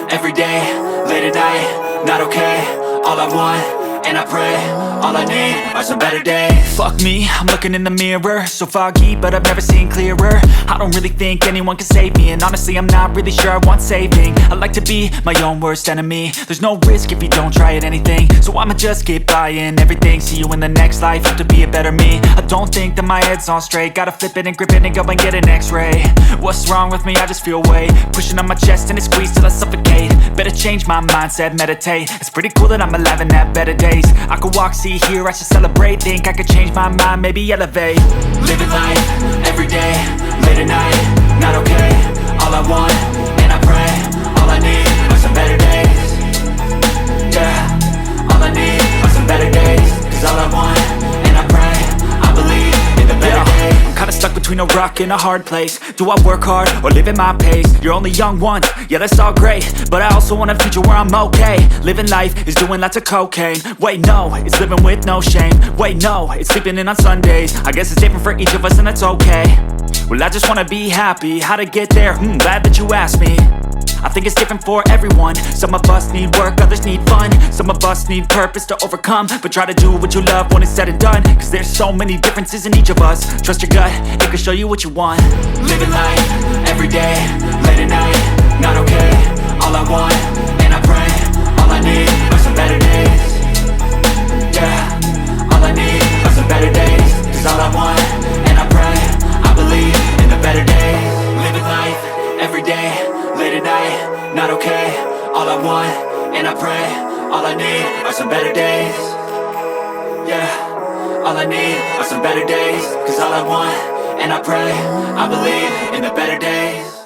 every day, late at night, not okay. All I want, and I pray, all I need are some better days. Fuck me, I'm looking in the mirror, so foggy, but I've never seen clearer. I don't really think anyone can save me, and honestly I'm not really sure I want saving. I like to be my own worst enemy. There's no risk if you don't try at anything, so I'ma just keep buying everything. See you in the next life, have to be a better me. I don't think that my head's on straight, gotta flip it and grip it and go and get an x-ray. What's wrong with me? I just feel weight pushing on my chest and it squeezes till I suffocate. Better change my mindset, meditate. It's pretty cool that I'm alive and have better days. I could walk, see, hear, I should celebrate. Think I could change my mind, maybe elevate. Living life, every day, late at night, not okay. All I want, and I pray, all I need are some better days. Yeah, all I need are some better days. Cause all I want, and I pray, I believe in the better days. I'm kinda stuck between a rock and a hard place. Do I work hard or live at my pace? You're only young once, yeah that's all great, but I also want a future where I'm okay. Living life is doing lots of cocaine. Wait no, it's living with no shame. Wait no, it's sleeping in on Sundays. I guess it's different for each of us and that's okay. Well I just wanna be happy, how to get there? Glad that you asked me. I think it's different for everyone. Some of us need work, others need fun. Some of us need purpose to overcome. But try to do what you love when it's said and done. Cause there's so many differences in each of us. Trust your gut, it can show you what you want. Living life, every day, late at night, not okay. All I want, and I pray, all I need are some better days. Yeah, all I need are some better days. Cause all I want, and I pray, I believe in the better days. Living life, every day, late at night, not okay. All I want, and I pray, all I need are some better days. Yeah, all I need are some better days. Cause all I want, and I pray, I believe in the better days.